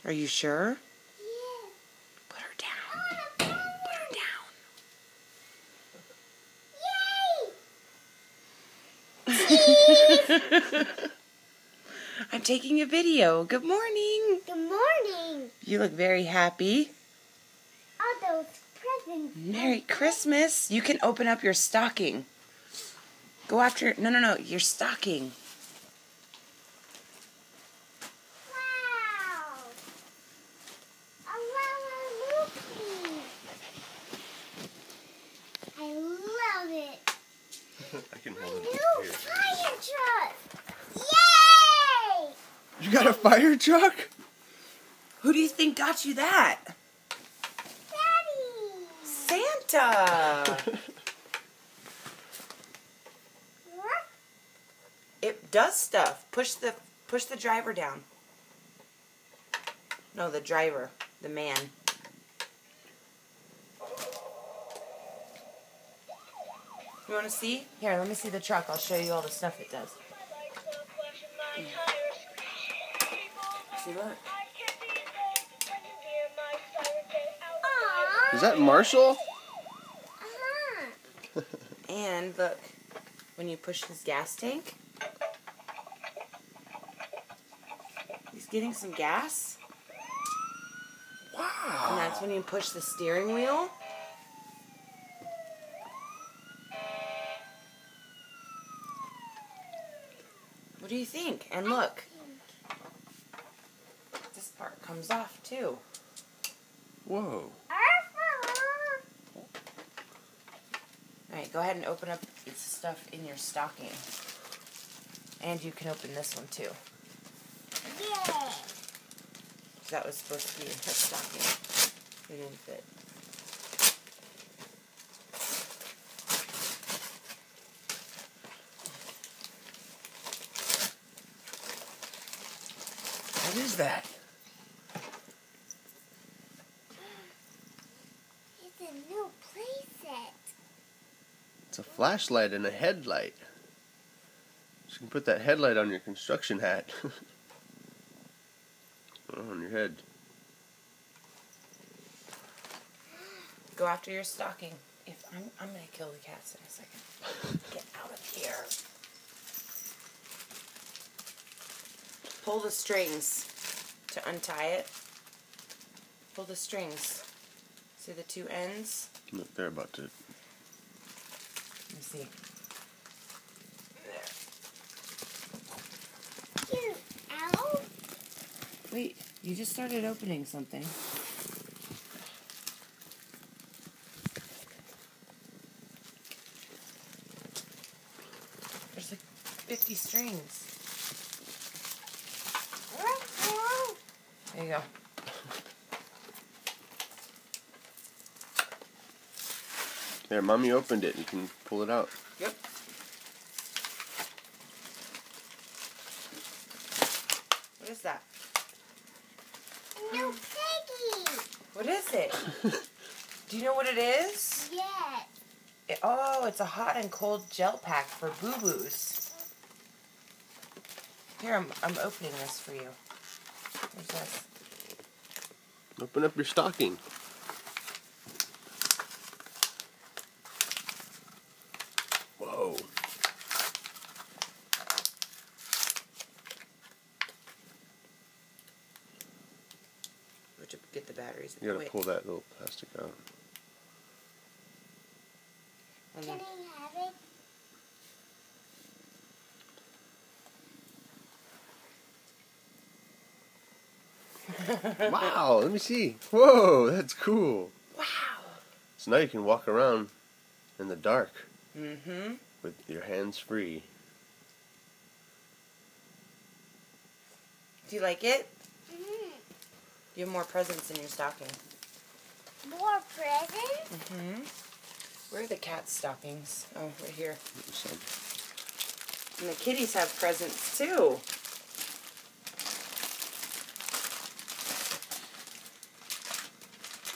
Are you sure? Yeah. Put her down. Put her down. Yay! I'm taking a video. Good morning. Good morning. You look very happy. All those presents. Merry Christmas. You can open up your stocking. Go after... No. Your stocking. Wow. A Loopy. I love it. I can My hold new it here. fire truck. Yay! You got a fire truck? Who do you think got you that? Daddy. Santa. It does stuff. Push the driver down. No, the driver. The man. You want to see? Here, let me see the truck. I'll show you all the stuff it does. See, look. Aww. Is that Marshall? Uh-huh. And look, when you push his gas tank, he's getting some gas. Wow. And that's when you push the steering wheel. What do you think? And look, this part comes off too. Whoa. Alright, go ahead and open up its stuff in your stocking. And you can open this one too. Yeah. That was supposed to be in her stocking. It didn't fit. What is that? It's a new playset. It's a flashlight and a headlight. So you can put that headlight on your construction hat. On your head. Go after your stocking. I'm gonna kill the cats in a second. Get out of here. Pull the strings to untie it. Pull the strings. See the two ends? Look, they're about to. Let me see. There. Cute owl. Wait, you just started opening something. There's like 50 strings. There you go. There, Mommy opened it. You can pull it out. Yep. What is that? New piggy. What is it? Do you know what it is? Yeah. Oh, it's a hot and cold gel pack for boo-boos. Here, I'm opening this for you. There's this. Open up your stocking. Whoa. Where'd you get the batteries? You gotta Wait. pull that little plastic out. And Can then- I have it? Wow, let me see. Whoa, that's cool. Wow. So now you can walk around in the dark Mm-hmm. with your hands free. Do you like it? Mm. You have more presents in your stocking. More presents? Mm-hmm. Where are the cat stockings? Oh, right here. Some. And the kitties have presents too.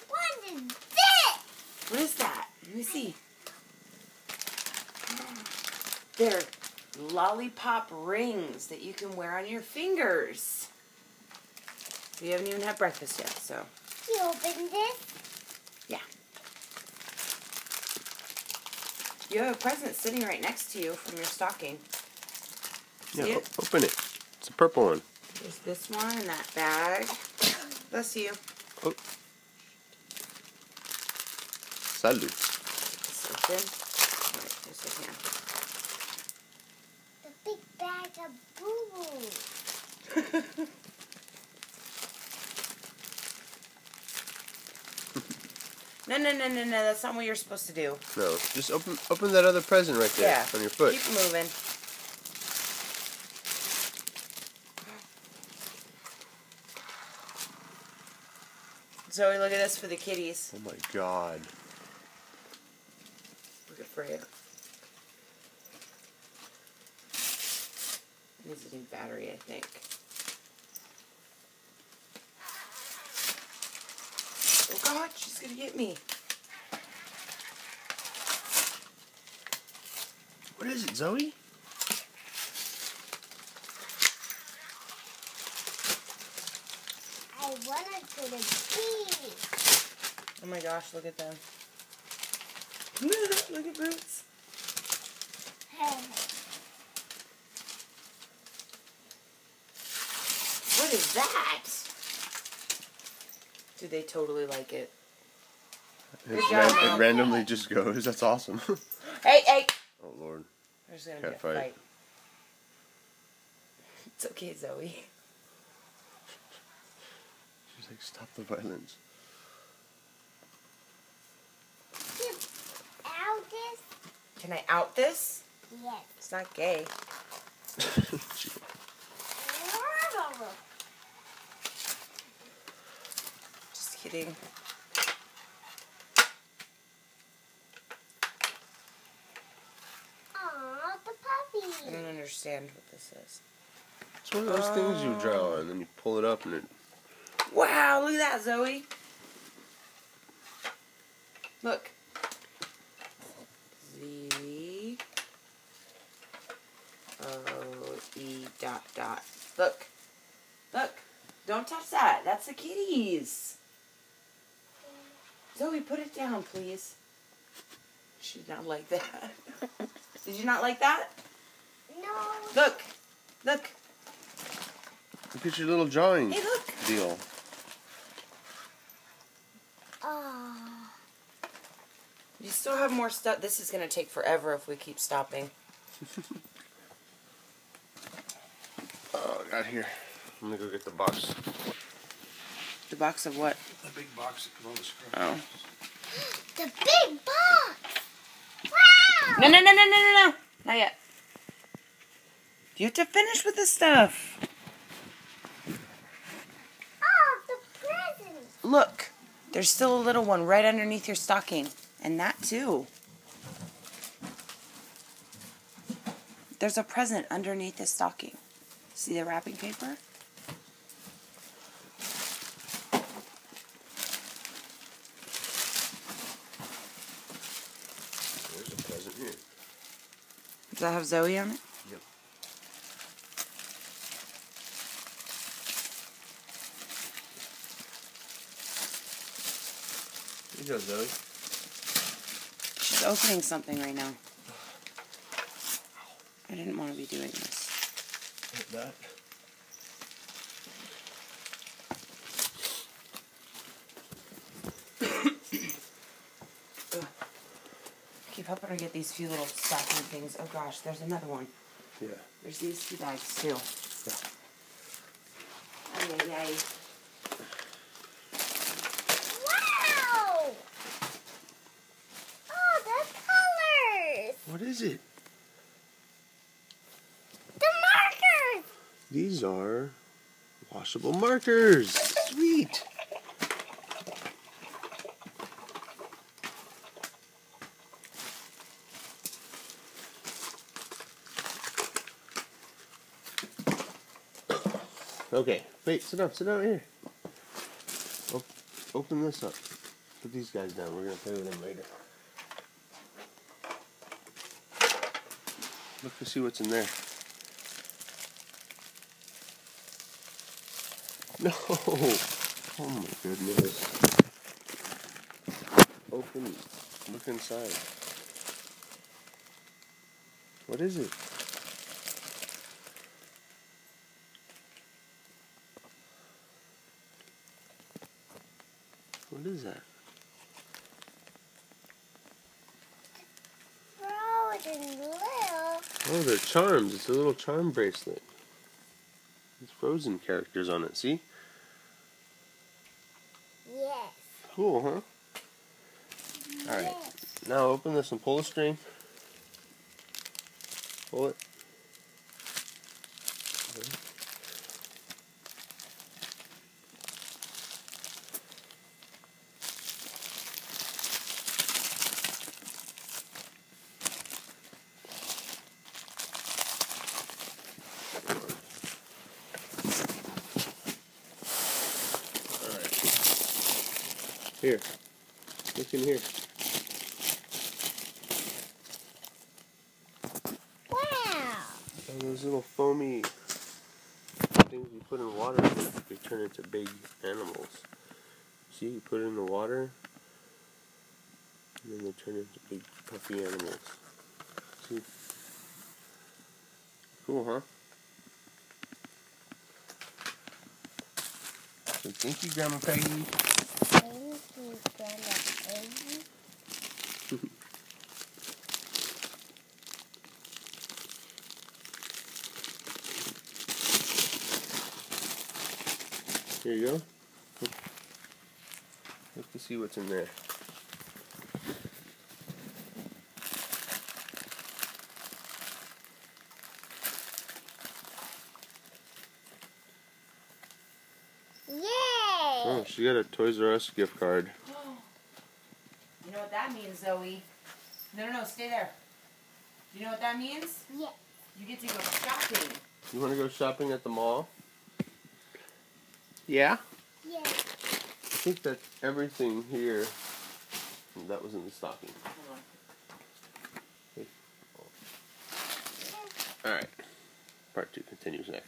What is this? What is that? Let me see. They're lollipop rings that you can wear on your fingers. You haven't even had breakfast yet, so. You opened this? Yeah. You have a present sitting right next to you from your stocking. See Yeah, it? open it. It's a purple one. There's this one in that bag. Bless you. Oh. Salud. It's open. Alright, there's his hand. The big bag of boo-boo. No. That's not what you're supposed to do. No, just open that other present right there Yeah. on your foot. Keep moving. Zoe, look at this for the kitties. Oh my God. Look at Freya. Needs a new battery, I think. Oh God, she's gonna get me. What is it, Zoe? I wanted to the beach. Oh my gosh, look at them. Look at Boots. What is that? Do they totally like it? It randomly just goes. That's awesome. Hey! Oh Lord. We're just gonna Cat get a fight. fight. It's okay, Zoe. She's like, stop the violence. Out this? Can I out this? Yes. It's not gay. Just kidding. Aw, the puppy. I don't understand what this is. It's one of those things you draw and then you pull it up and it. Wow, look at that, Zoe. Look. Z O E dot dot. Look. Look. Don't touch that. That's the kitties. Zoe, put it down, please. She did not like that. Did you not like that? No. Look. Look. Look at your little drawing Hey, look. deal. Aw. You still have more stuff. This is going to take forever if we keep stopping. Oh, I got here. I'm gonna go get the box. The box of what? The big box of all the scrubs. Oh. The big box. Wow. No. Not yet. You have to finish with this stuff. Oh, the present. Look. There's still a little one right underneath your stocking. And that too. There's a present underneath the stocking. See the wrapping paper? There's a present here. Does that have Zoe on it? Yep. Here you go, Zoe. She's opening something right now. I didn't want to be doing this. Hit that. Keep helping her get these few little stocking things. Oh gosh, there's another one. Yeah. There's these two bags too. Yeah. Ay. Wow. Oh, the colors. What is it? The markers. These are washable markers. Sweet. Okay, wait, sit down here. Open this up. Put these guys down. We're going to play with them later. Look to see what's in there. No! Oh my goodness. Open. Look inside. What is it? What is that? Frozen little. Oh, they're charms. It's a little charm bracelet. There's Frozen characters on it, see? Yes. Cool, huh? Alright, Yes. now open this and pull the string. Pull it. Here. Look in here. Wow. Oh, those little foamy things you put in water, they turn into big animals. See, you put it in the water, and then they turn into big puffy animals. See? Cool, huh? So thank you, Grandma Peggy. Thank you, Grandma Peggy. Here you go. Let's see what's in there. Yay! Oh, she got a Toys R Us gift card. You know what that means, Zoe? No, stay there. Do you know what that means? Yeah. You get to go shopping. You want to go shopping at the mall? Yeah? Yeah. I think that everything here that was in the stocking. Hold on. Alright. Part 2 continues next.